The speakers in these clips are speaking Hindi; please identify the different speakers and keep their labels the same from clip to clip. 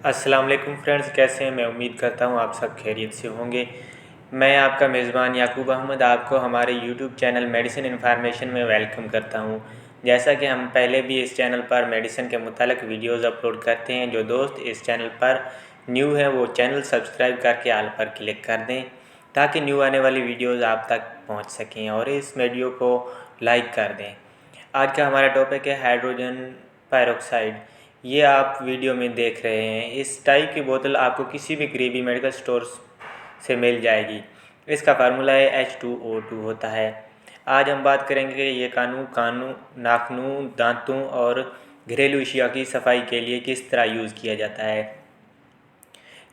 Speaker 1: अस्सलाम वालेकुम फ्रेंड्स, कैसे हैं। मैं उम्मीद करता हूँ आप सब खैरियत से होंगे। मैं आपका मेज़बान याकूब अहमद आपको हमारे यूट्यूब चैनल मेडिसिन इन्फॉर्मेशन में वेलकम करता हूँ। जैसा कि हम पहले भी इस चैनल पर मेडिसिन के मुतालिक वीडियोज़ अपलोड करते हैं। जो दोस्त इस चैनल पर न्यू है वो चैनल सब्सक्राइब करके आल पर क्लिक कर दें ताकि न्यू आने वाली वीडियोज़ आप तक पहुँच सकें और इस वीडियो को लाइक कर दें। आज का हमारा टॉपिक है हाइड्रोजन पेरोक्साइड। ये आप वीडियो में देख रहे हैं। इस टाइप की बोतल आपको किसी भी करीबी मेडिकल स्टोर से मिल जाएगी। इसका फार्मूला है H2O2 होता है। आज हम बात करेंगे कि ये नाखूनों, दांतों और घरेलू अशिया की सफाई के लिए किस तरह यूज़ किया जाता है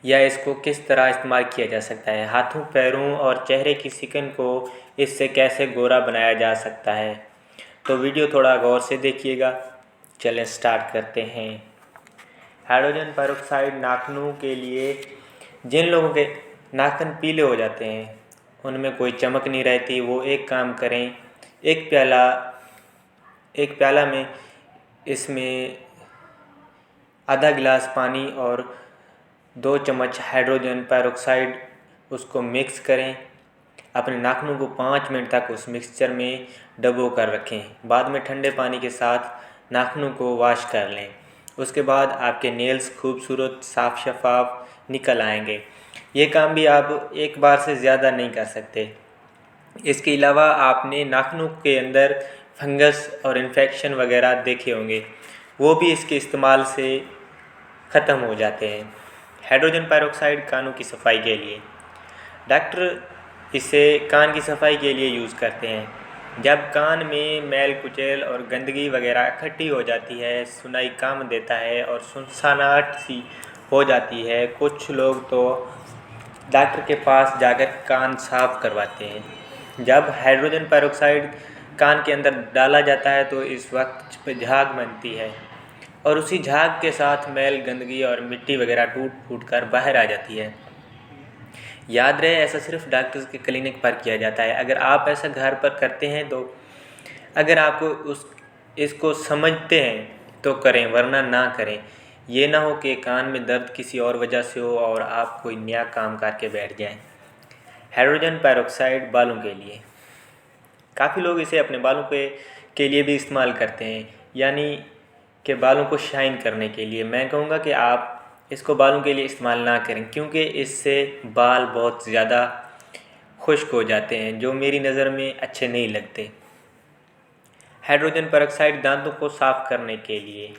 Speaker 1: या इसको किस तरह इस्तेमाल किया जा सकता है। हाथों, पैरों और चेहरे की स्किन को इससे कैसे गोरा बनाया जा सकता है। तो वीडियो थोड़ा गौर से देखिएगा। चलें स्टार्ट करते हैं। हाइड्रोजन पेरोक्साइड नाखूनों के लिए, जिन लोगों के नाखून पीले हो जाते हैं, उनमें कोई चमक नहीं रहती, वो एक काम करें, एक प्याला में इसमें आधा गिलास पानी और 2 चम्मच हाइड्रोजन पेरोक्साइड उसको मिक्स करें। अपने नाखूनों को 5 मिनट तक उस मिक्सचर में डुबो कर रखें। बाद में ठंडे पानी के साथ नाखूनों को वॉश कर लें। उसके बाद आपके नेल्स खूबसूरत साफ शफाफ निकल आएंगे। ये काम भी आप एक बार से ज़्यादा नहीं कर सकते। इसके अलावा आपने नाखूनों के अंदर फंगस और इन्फेक्शन वगैरह देखे होंगे, वो भी इसके इस्तेमाल से ख़त्म हो जाते हैं। हाइड्रोजन पेरोक्साइड कानों की सफाई के लिए, डॉक्टर इसे कान की सफाई के लिए यूज़ करते हैं। जब कान में मैल कुचैल और गंदगी वगैरह इकट्ठी हो जाती है, सुनाई कम देता है और सुनसनाहट सी हो जाती है, कुछ लोग तो डॉक्टर के पास जाकर कान साफ करवाते हैं। जब हाइड्रोजन पेरोक्साइड कान के अंदर डाला जाता है तो इस वक्त झाग बनती है और उसी झाग के साथ मैल, गंदगी और मिट्टी वगैरह टूट फूट कर बाहर आ जाती है। याद रहे, ऐसा सिर्फ डॉक्टर्स के क्लिनिक पर किया जाता है। अगर आप ऐसा घर पर करते हैं तो अगर आपको इसको समझते हैं तो करें, वरना ना करें। ये ना हो कि कान में दर्द किसी और वजह से हो और आप कोई नया काम करके बैठ जाएं। हाइड्रोजन पेरोक्साइड बालों के लिए, काफ़ी लोग इसे अपने बालों के लिए भी इस्तेमाल करते हैं, यानी कि बालों को शाइन करने के लिए। मैं कहूँगा कि आप इसको बालों के लिए इस्तेमाल ना करें, क्योंकि इससे बाल बहुत ज़्यादा खुश्क हो जाते हैं, जो मेरी नज़र में अच्छे नहीं लगते। हाइड्रोजन पेरोक्साइड दांतों को साफ़ करने के लिए,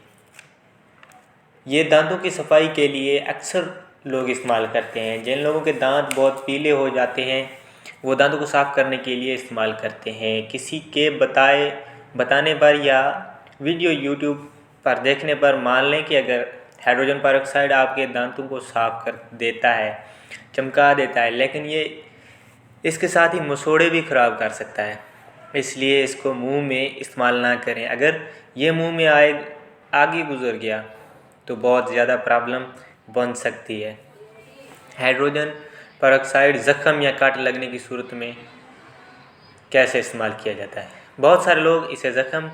Speaker 1: ये दांतों की सफाई के लिए अक्सर लोग इस्तेमाल करते हैं। जिन लोगों के दांत बहुत पीले हो जाते हैं वो दांतों को साफ़ करने के लिए इस्तेमाल करते हैं। किसी के बताने पर या वीडियो यूट्यूब पर देखने पर मान लें कि अगर हाइड्रोजन पेरोक्साइड आपके दांतों को साफ़ कर देता है, चमका देता है, लेकिन ये इसके साथ ही मसोड़े भी ख़राब कर सकता है, इसलिए इसको मुंह में इस्तेमाल ना करें। अगर ये मुंह में आगे गुजर गया तो बहुत ज़्यादा प्रॉब्लम बन सकती है। हाइड्रोजन पेरोक्साइड ज़ख़म या काट लगने की सूरत में कैसे इस्तेमाल किया जाता है। बहुत सारे लोग इसे ज़ख़म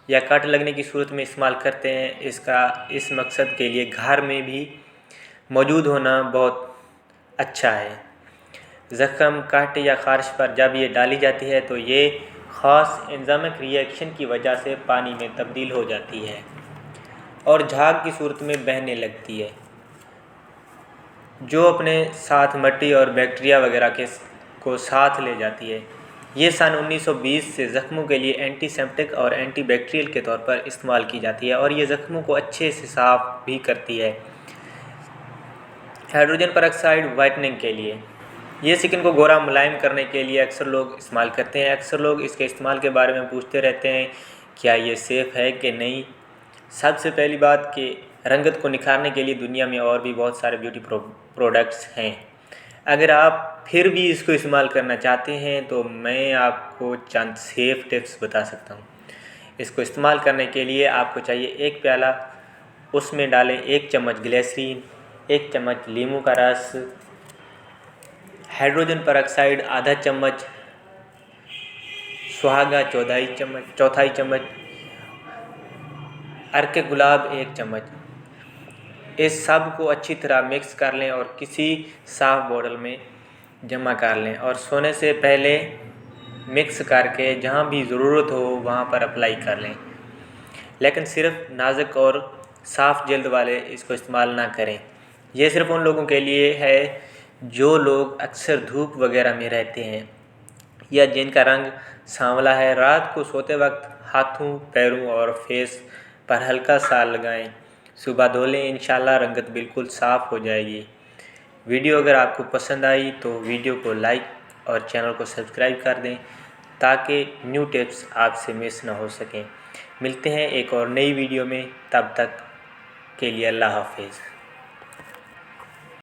Speaker 1: या काट लगने की सूरत में इस्तेमाल करते हैं। इस मकसद के लिए घर में भी मौजूद होना बहुत अच्छा है। ज़ख़म, काट या ख़ारिश पर जब ये डाली जाती है तो ये ख़ास एंजाइमिक रिएक्शन की वजह से पानी में तब्दील हो जाती है और झाग की सूरत में बहने लगती है, जो अपने साथ मिट्टी और बैक्टीरिया वगैरह को साथ ले जाती है। ये सन 1920 से ज़ख्मों के लिए एंटीसेप्टिक और एंटीबैक्टीरियल के तौर पर इस्तेमाल की जाती है और ये ज़ख्मों को अच्छे से साफ़ भी करती है। हाइड्रोजन पेरोक्साइड वाइटनिंग के लिए, ये स्किन को गोरा मुलायम करने के लिए अक्सर लोग इस्तेमाल करते हैं। अक्सर लोग इसके इस्तेमाल के बारे में पूछते रहते हैं क्या ये सेफ़ है कि नहीं। सबसे पहली बात कि रंगत को निखारने के लिए दुनिया में और भी बहुत सारे ब्यूटी प्रोडक्ट्स हैं। अगर आप फिर भी इसको इस्तेमाल करना चाहते हैं तो मैं आपको चंद सेफ़ टिप्स बता सकता हूँ। इसको इस्तेमाल करने के लिए आपको चाहिए एक प्याला, उसमें डालें 1 चम्मच ग्लिसरीन, 1 चम्मच नींबू का रस, हाइड्रोजन पेरोक्साइड आधा चम्मच, सुहागा चौथाई चम्मच, अर्क गुलाब 1 चम्मच। इस सब को अच्छी तरह मिक्स कर लें और किसी साफ बोतल में जमा कर लें और सोने से पहले मिक्स करके जहाँ भी ज़रूरत हो वहाँ पर अप्लाई कर लें। लेकिन सिर्फ नाजुक और साफ़ जल्द वाले इसको इस्तेमाल ना करें। ये सिर्फ उन लोगों के लिए है जो लोग अक्सर धूप वगैरह में रहते हैं या जिनका रंग सांवला है। रात को सोते वक्त हाथों, पैरों और फेस पर हल्का सा लगाएं। सुबह धो लें, इंशाल्लाह रंगत बिल्कुल साफ़ हो जाएगी। वीडियो अगर आपको पसंद आई तो वीडियो को लाइक और चैनल को सब्सक्राइब कर दें ताकि न्यू टिप्स आपसे मिस ना हो सकें। मिलते हैं एक और नई वीडियो में, तब तक के लिए अल्लाह हाफिज़।